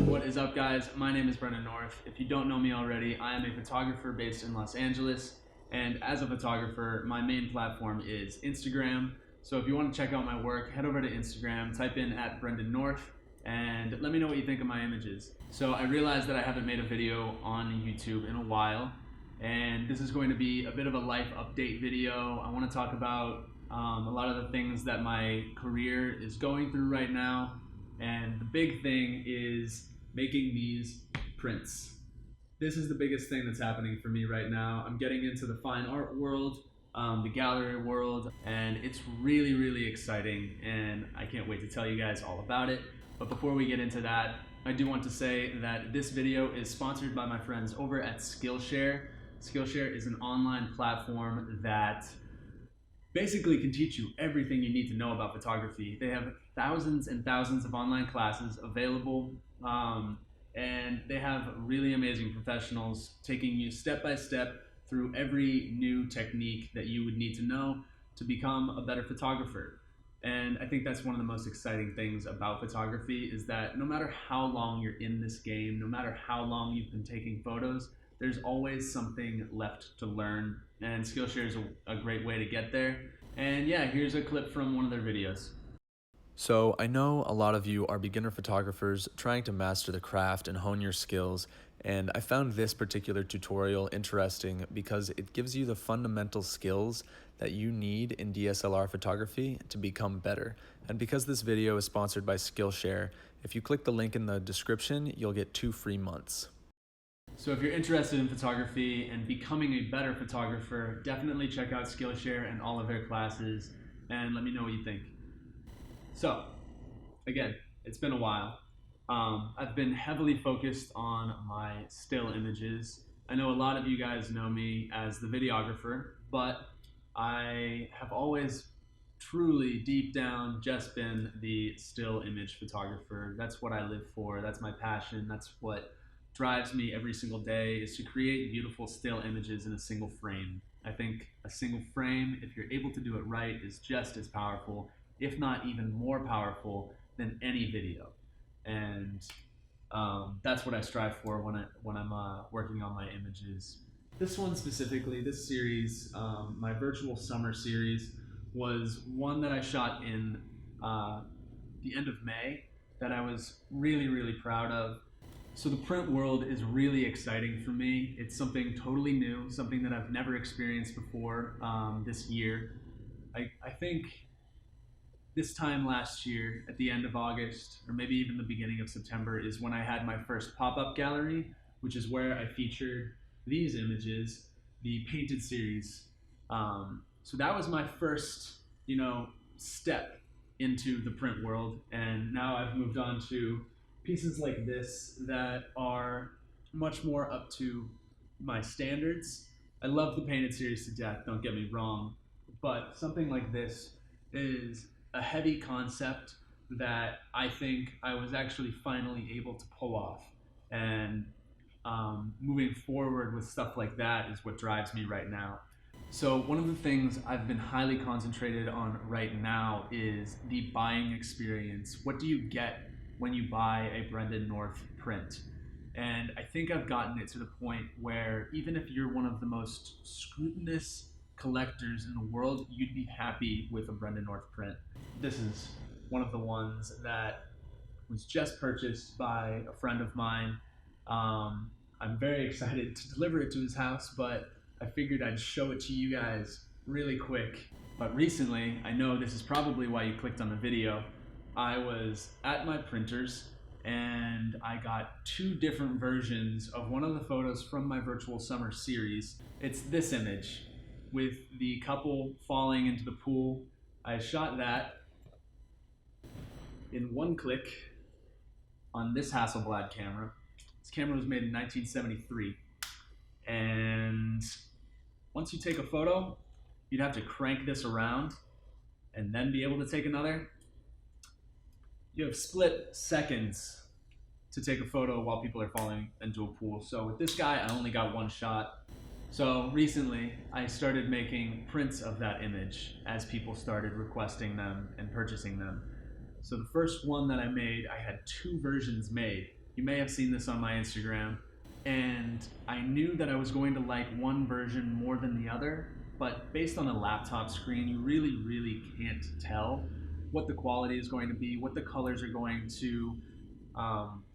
What is up, guys? My name is Brendan North. If you don't know me already, I am a photographer based in Los Angeles, and as a photographer, my main platform is Instagram. So if you want to check out my work, head over to Instagram, type in @BrendanNorth, and let me know what you think of my images. So I realized that I haven't made a video on YouTube in a while, and this is going to be a bit of a life update video. I want to talk about a lot of the things that my career is going through right now, and the big thing is making these prints. This is the biggest thing that's happening for me right now. I'm getting into the fine art world, the gallery world, and it's really, really exciting, and I can't wait to tell you guys all about it. But before we get into that, I do want to say that this video is sponsored by my friends over at Skillshare. Skillshare is an online platform that basically can teach you everything you need to know about photography. They have thousands and thousands of online classes available, and they have really amazing professionals taking you step by step through every new technique that you would need to know to become a better photographer. And I think that's one of the most exciting things about photography, is that no matter how long you're in this game, no matter how long you've been taking photos, there's always something left to learn, and Skillshare is a great way to get there. And yeah, here's a clip from one of their videos. So I know a lot of you are beginner photographers trying to master the craft and hone your skills, and I found this particular tutorial interesting because it gives you the fundamental skills that you need in DSLR photography to become better. And because this video is sponsored by Skillshare, if you click the link in the description, you'll get 2 free months. So if you're interested in photography and becoming a better photographer, definitely check out Skillshare and all of their classes, and let me know what you think. So, again, it's been a while. I've been heavily focused on my still images. I know a lot of you guys know me as the videographer, but I have always truly deep down just been the still image photographer. That's what I live for. That's my passion. That's what drives me every single day, is to create beautiful still images in a single frame. I think a single frame, if you're able to do it right, is just as powerful, if not even more powerful, than any video. And that's what I strive for when I'm working on my images. This one specifically, this series, my virtual summer series, was one that I shot in the end of May that I was really, really proud of. So the print world is really exciting for me. It's something totally new, something that I've never experienced before this year. I think this time last year, at the end of August, or maybe even the beginning of September, is when I had my first pop-up gallery, which is where I featured these images, the painted series. So that was my first, step into the print world, and now I've moved on to pieces like this that are much more up to my standards. I love the painted series to death, don't get me wrong, but something like this is a heavy concept that I think I was actually finally able to pull off. And moving forward with stuff like that is what drives me right now. So one of the things I've been highly concentrated on right now is the buying experience. What do you get when you buy a Brendan North print? And I think I've gotten it to the point where even if you're one of the most scrutinous collectors in the world, you'd be happy with a Brendan North print. This is one of the ones that was just purchased by a friend of mine. I'm very excited to deliver it to his house, but I figured I'd show it to you guys really quick. But recently, I know this is probably why you clicked on the video, I was at my printers and I got 2 different versions of one of the photos from my virtual summer series. It's this image with the couple falling into the pool. I shot that in one click on this Hasselblad camera. This camera was made in 1973, and once you take a photo, you'd have to crank this around and then be able to take another. You have split seconds to take a photo while people are falling into a pool. So with this guy, I only got 1 shot. So recently, I started making prints of that image as people started requesting them and purchasing them. So the first one that I made, I had two versions made. You may have seen this on my Instagram. And I knew that I was going to like one version more than the other, but based on a laptop screen, you really can't tell what the quality is going to be, what the colors are going to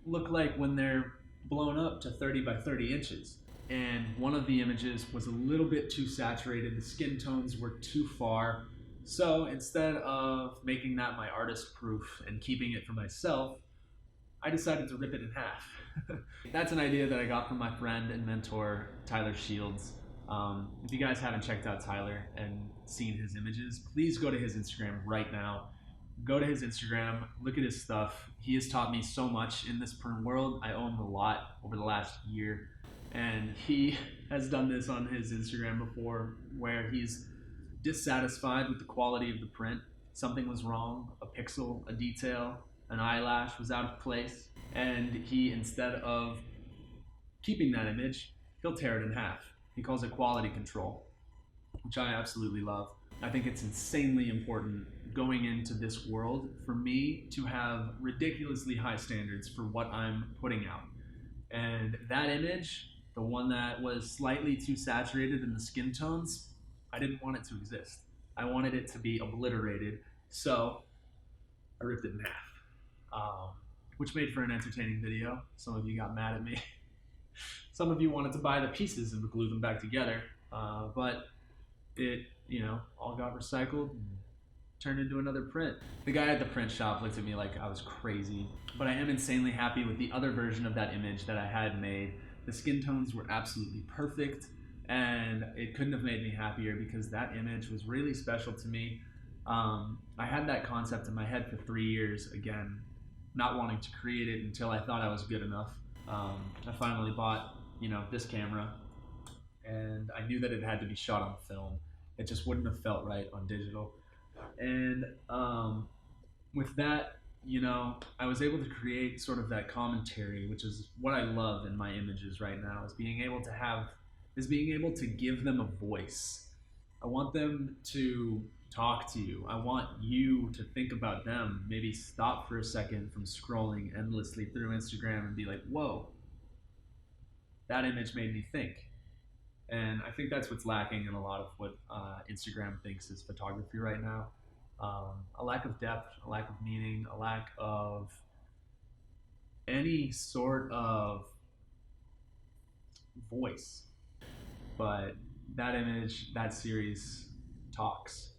look like when they're blown up to 30 by 30 inches. And one of the images was a little bit too saturated, the skin tones were too far. So instead of making that my artist proof and keeping it for myself, I decided to rip it in half. That's an idea that I got from my friend and mentor, Tyler Shields. If you guys haven't checked out Tyler and seen his images, please go to his Instagram right now. Go to his Instagram, look at his stuff. He has taught me so much in this print world. I owe him a lot over the last year. And he has done this on his Instagram before where he's dissatisfied with the quality of the print. Something was wrong, a pixel, a detail, an eyelash was out of place, and he, instead of keeping that image, he'll tear it in half. He calls it quality control, which I absolutely love. I think it's insanely important going into this world for me to have ridiculously high standards for what I'm putting out. And that image, the one that was slightly too saturated in the skin tones, I didn't want it to exist. I wanted it to be obliterated, so I ripped it in half, which made for an entertaining video. Some of you got mad at me. Some of you wanted to buy the pieces and glue them back together, but it, all got recycled and turned into another print. The guy at the print shop looked at me like I was crazy, but I am insanely happy with the other version of that image that I had made. The skin tones were absolutely perfect, and it couldn't have made me happier because that image was really special to me. I had that concept in my head for 3 years, again, not wanting to create it until I thought I was good enough. I finally bought, this camera, and I knew that it had to be shot on film. It just wouldn't have felt right on digital. And with that, I was able to create sort of that commentary, which is what I love in my images right now, is being able to give them a voice. I want them to talk to you. I want you to think about them. Maybe stop for a second from scrolling endlessly through Instagram and be like, whoa, that image made me think. And I think that's what's lacking in a lot of what Instagram thinks is photography right now. A lack of depth, a lack of meaning, a lack of any sort of voice. But that image, that series talks.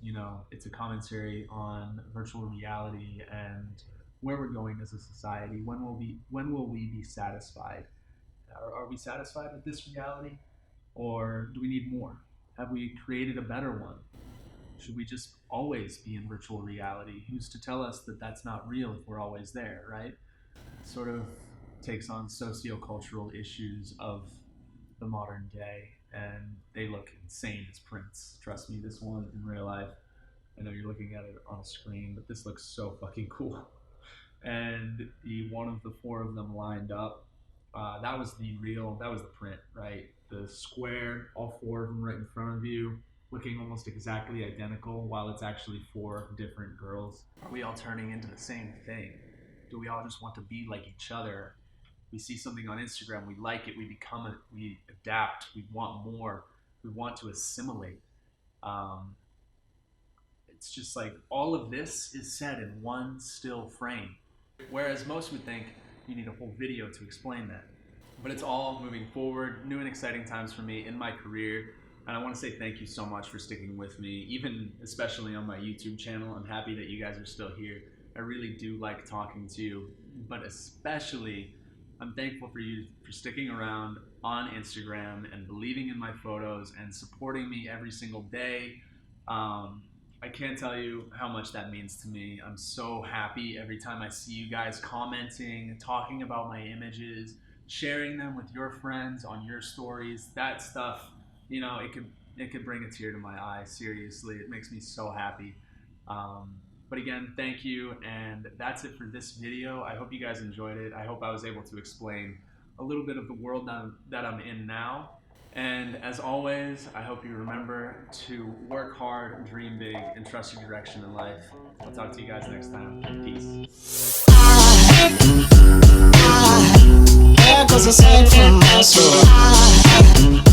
It's a commentary on virtual reality and where we're going as a society. When will we be satisfied? Are we satisfied with this reality? Or do we need more? Have we created a better one? Should we just always be in virtual reality? Who's to tell us that that's not real if we're always there, right? It sort of takes on sociocultural issues of the modern day, and they look insane as prints. Trust me, this one in real life, I know you're looking at it on a screen, but this looks so fucking cool. And the one of the four of them lined up, that was the print, right? The square, all four of them right in front of you, looking almost exactly identical while it's actually four different girls. Are we all turning into the same thing? Do we all just want to be like each other? We see something on Instagram, we like it, we become it, we adapt, we want more, we want to assimilate. It's just like all of this is said in one still frame. Whereas most would think you need a whole video to explain that. But it's all moving forward, new and exciting times for me in my career. And I want to say thank you so much for sticking with me, even especially on my YouTube channel. I'm happy that you guys are still here. I really do like talking to you, but especially I'm thankful for you for sticking around on Instagram and believing in my photos and supporting me every single day. I can't tell you how much that means to me. I'm so happy every time I see you guys commenting, talking about my images, sharing them with your friends on your stories. That stuff, it could bring a tear to my eye. Seriously, it makes me so happy. But again, thank you, and that's it for this video. I hope you guys enjoyed it. I hope I was able to explain a little bit of the world that I'm in now, And as always, I hope you remember to work hard, dream big, and trust your direction in life. I'll talk to you guys next time. Peace. There goes a sight from my soul.